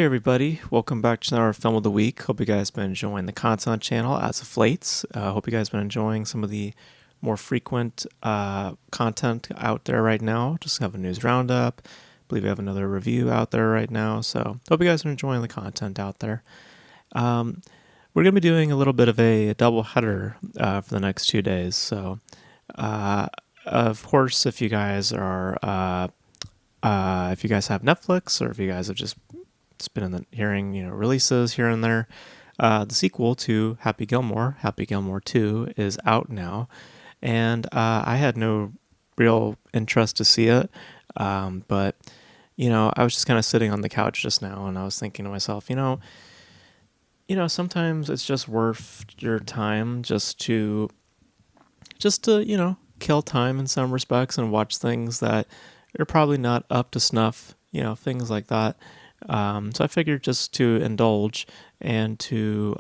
Hey everybody, welcome back to our Film of the Week. Hope you guys been enjoying the content channel as of late. Hope you guys been enjoying some of the more frequent content out there right now. Just have a news roundup. I believe we have another review out there right now. So hope you guys are enjoying the content out there. We're going to be doing a little bit of a double header for the next 2 days. So of course, if you guys are if you guys have Netflix, or if you guys have just been in the hearing, releases here and there, the sequel to Happy Gilmore 2, is out now, and I had no real interest to see it, but I was just kind of sitting on the couch just now, and I was thinking to myself, sometimes it's just worth your time just to kill time in some respects and watch things that are probably not up to snuff, things like that. So I figured just to indulge and to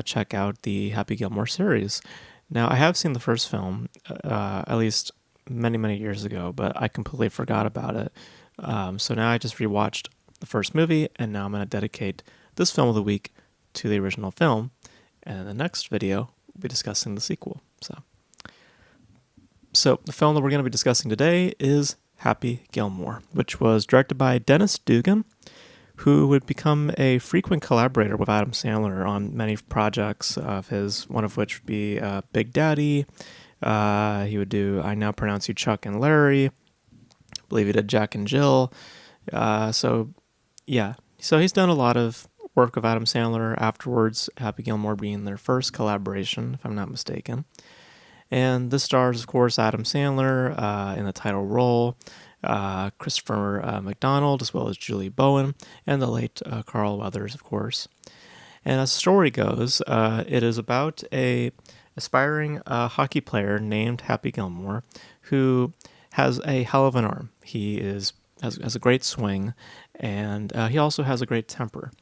check out the Happy Gilmore series. Now, I have seen the first film, at least many, many years ago, but I completely forgot about it. So now I just rewatched the first movie, and now I'm going to dedicate this film of the week to the original film. And in the next video, we'll be discussing the sequel. So the film that we're going to be discussing today is Happy Gilmore, which was directed by Dennis Dugan, who would become a frequent collaborator with Adam Sandler on many projects of his, one of which would be Big Daddy. He would do I Now Pronounce You Chuck and Larry. I believe he did Jack and Jill. So he's done a lot of work with Adam Sandler afterwards, Happy Gilmore being their first collaboration, if I'm not mistaken. And this stars, of course, Adam Sandler in the title role, Christopher McDonald, as well as Julie Bowen, and the late Carl Weathers, of course. And as the story goes, it is about a aspiring hockey player named Happy Gilmore who has a hell of an arm. He has a great swing, and he also has a great temper.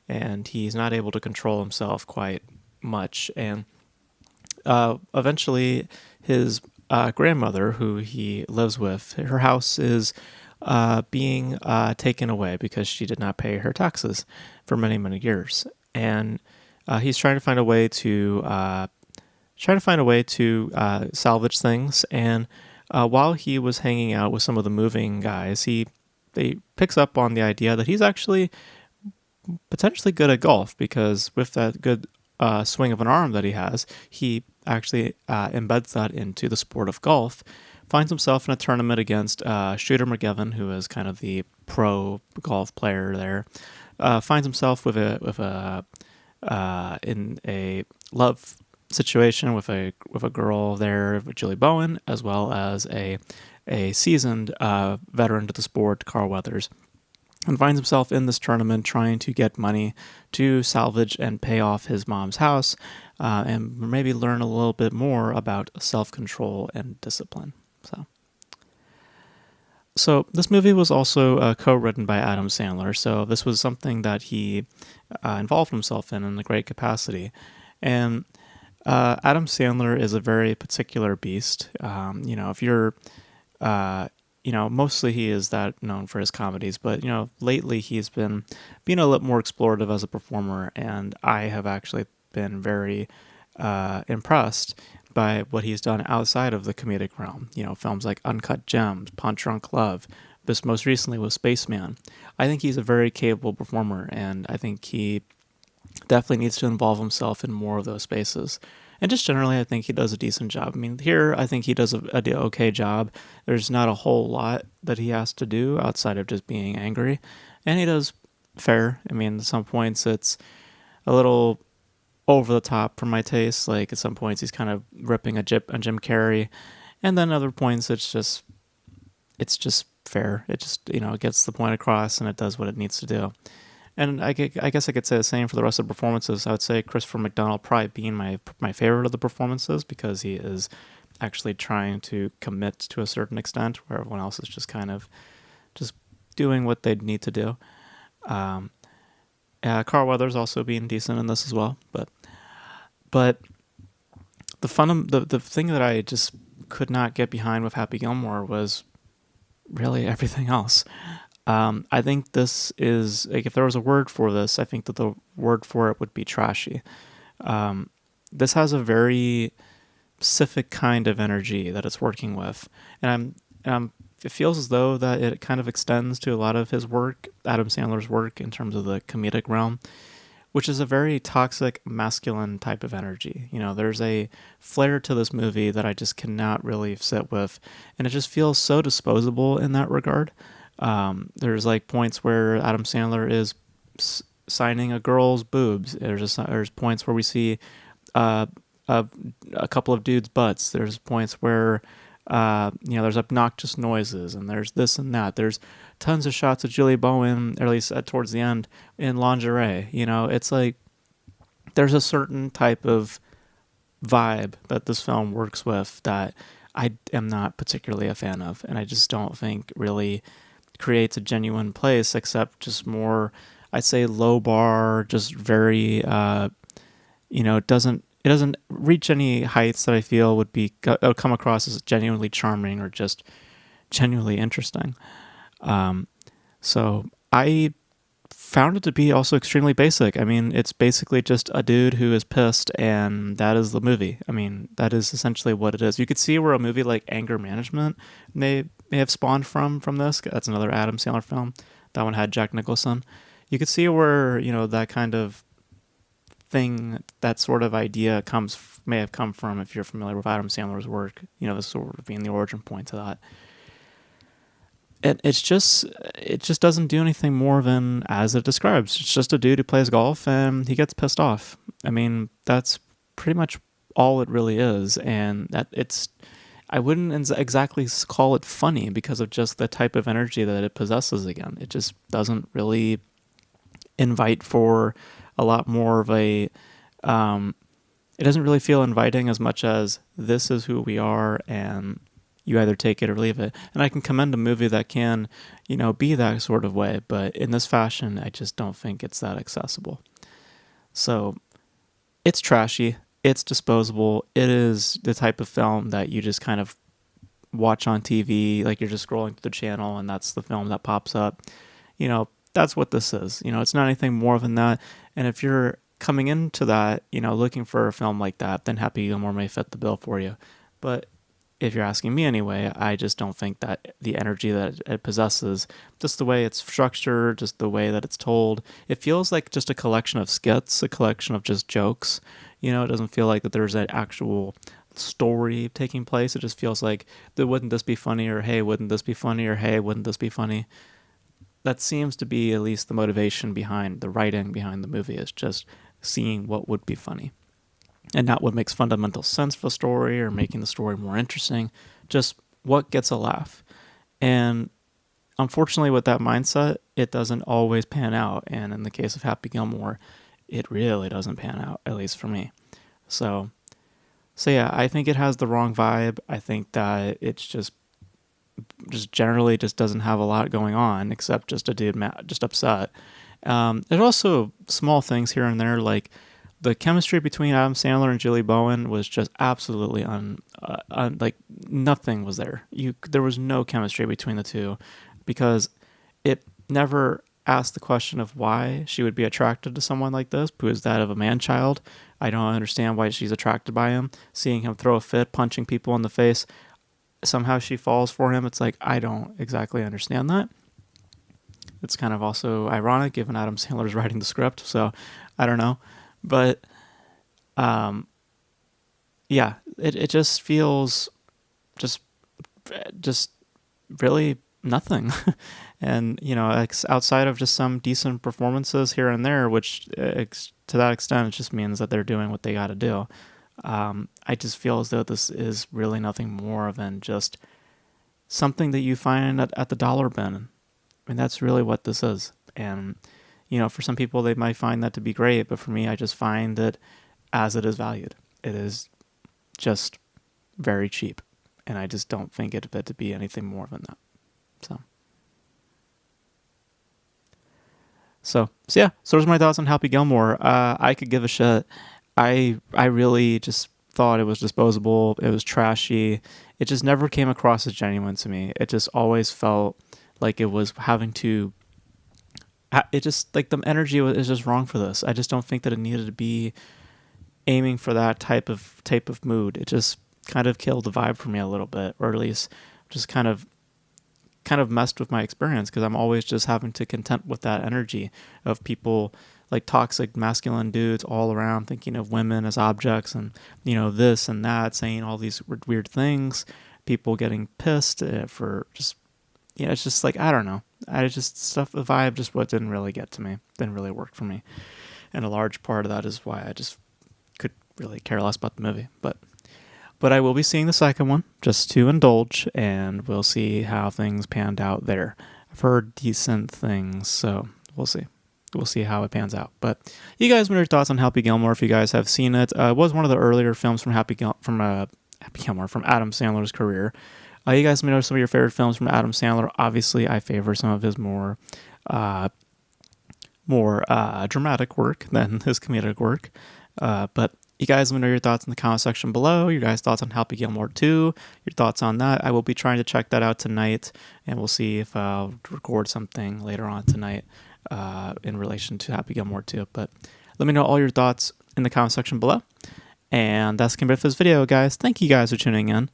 And he's not able to control himself quite much. And eventually, his grandmother, who he lives with, her house is being taken away because she did not pay her taxes for many, many years, and he's trying to find a way to salvage things. And while he was hanging out with some of the moving guys, he picks up on the idea that he's actually potentially good at golf, because with that good swing of an arm that he has, he actually embeds that into the sport of golf. Finds himself in a tournament against Shooter McGavin, who is kind of the pro golf player there. Finds himself in a love situation with a girl there, with Julie Bowen, as well as a seasoned veteran to the sport, Carl Weathers. And finds himself in this tournament trying to get money to salvage and pay off his mom's house, and maybe learn a little bit more about self-control and discipline. So this movie was also co-written by Adam Sandler, so this was something that he involved himself in a great capacity. And Adam Sandler is a very particular beast. If you're mostly he is that known for his comedies, but, lately he's been being a little more explorative as a performer, and I have actually been very impressed by what he's done outside of the comedic realm. Films like Uncut Gems, Punch Drunk Love, this most recently was Spaceman. I think he's a very capable performer, and I think he definitely needs to involve himself in more of those spaces. And just generally, I think he does a decent job. I mean, here, I think he does a okay job. There's not a whole lot that he has to do outside of just being angry. And he does fair. I mean, at some points, it's a little over the top for my taste. Like, at some points, he's kind of ripping a Jim Carrey. And then other points, it's just fair. It just, it gets the point across, and it does what it needs to do. And I guess I could say the same for the rest of the performances. I would say Christopher McDonald probably being my favorite of the performances, because he is actually trying to commit to a certain extent, where everyone else is just kind of just doing what they need to do. Carl Weathers also being decent in this as well, but the thing that I just could not get behind with Happy Gilmore was really everything else. I think this is like, if there was a word for this, I think that the word for it would be trashy. Um, this has a very specific kind of energy that it's working with, and it feels as though that it kind of extends to a lot of his work, Adam Sandler's work, in terms of the comedic realm, which is a very toxic masculine type of energy. You know, there's a flair to this movie that I just cannot really sit with, and it just feels so disposable in that regard. There's like points where Adam Sandler is signing a girl's boobs. There's points where we see uh, a, a couple of dudes' butts. There's points where there's obnoxious noises, and there's this and that. There's tons of shots of Julie Bowen, or at least towards the end, in lingerie. You know, it's like there's a certain type of vibe that this film works with that I am not particularly a fan of, and I just don't think really creates a genuine place, except just more, I'd say, low bar, just very, it doesn't reach any heights that I feel would come across as genuinely charming or just genuinely interesting. Um, so I found it to be also extremely basic. I mean, it's basically just a dude who is pissed, and that is the movie. I mean, that is essentially what it is. You could see where a movie like Anger Management may have spawned from this. That's another Adam Sandler film. That one had Jack Nicholson. You could see where, that kind of thing, that sort of idea may have come from, if you're familiar with Adam Sandler's work. This sort of being the origin point to that. It just doesn't do anything more than as it describes. It's just a dude who plays golf and he gets pissed off. I mean, that's pretty much all it really is, and I wouldn't exactly call it funny because of just the type of energy that it possesses. Again, it just doesn't really invite for a lot more of a. It doesn't really feel inviting as much as this is who we are, and you either take it or leave it. And I can commend a movie that can, be that sort of way, but in this fashion, I just don't think it's that accessible. So it's trashy. It's disposable. It is the type of film that you just kind of watch on TV, like you're just scrolling through the channel and that's the film that pops up. That's what this is. It's not anything more than that. And if you're coming into that, looking for a film like that, then Happy Gilmore may fit the bill for you. But if you're asking me anyway, I just don't think that the energy that it possesses, just the way it's structured, just the way that it's told, it feels like just a collection of skits, a collection of just jokes. It doesn't feel like that there's an actual story taking place. It just feels like, wouldn't this be funny? Or, hey, wouldn't this be funny? Or, hey, wouldn't this be funny? That seems to be at least the motivation behind the writing behind the movie, is just seeing what would be funny. And not what makes fundamental sense for the story or making the story more interesting, just what gets a laugh. And unfortunately, with that mindset, it doesn't always pan out. And in the case of Happy Gilmore, it really doesn't pan out, at least for me. So yeah, I think it has the wrong vibe. I think that it's just generally just doesn't have a lot going on except just a dude just upset. There's also small things here and there, like the chemistry between Adam Sandler and Julie Bowen was just absolutely like nothing was there. There was no chemistry between the two, because it never asked the question of why she would be attracted to someone like this, who is that of a man-child. I don't understand why she's attracted by him. Seeing him throw a fit, punching people in the face, somehow she falls for him. It's like, I don't exactly understand that. It's kind of also ironic given Adam Sandler's writing the script, so I don't know. But yeah, it just feels just really nothing. And, outside of just some decent performances here and there, which to that extent, it just means that they're doing what they got to do. I just feel as though this is really nothing more than just something that you find at the dollar bin. I mean, that's really what this is. And, for some people, they might find that to be great, but for me, I just find it as it is valued. It is just very cheap. And I just don't think it to be anything more than that. So yeah, so those are my thoughts on Happy Gilmore. I could give a shit. I really just thought it was disposable. It was trashy. It just never came across as genuine to me. It just always felt like it was having to. It just like the energy is just wrong for this. I just don't think that it needed to be aiming for that type of mood. It just kind of killed the vibe for me a little bit, or at least just kind of messed with my experience, because I'm always just having to content with that energy of people like toxic masculine dudes all around thinking of women as objects, and this and that, saying all these weird things, people getting pissed for just it's just like, I don't know, I just stuff, the vibe just what didn't really get to me, didn't really work for me, and a large part of that is why I just could really care less about the movie. But I will be seeing the second one just to indulge, and we'll see how things panned out there. I've heard decent things, so we'll see. We'll see how it pans out. But you guys, what are your thoughts on Happy Gilmore? If you guys have seen it, it was one of the earlier films from Happy Gilmore, from Adam Sandler's career. You guys may know some of your favorite films from Adam Sandler. Obviously, I favor some of his more dramatic work than his comedic work. But you guys let me know your thoughts in the comment section below. Your guys' thoughts on Happy Gilmore 2. Your thoughts on that. I will be trying to check that out tonight, and we'll see if I'll record something later on tonight in relation to Happy Gilmore 2. But let me know all your thoughts in the comment section below. And that's going to be it for this video, guys. Thank you guys for tuning in.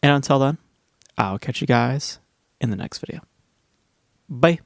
And until then, I'll catch you guys in the next video. Bye.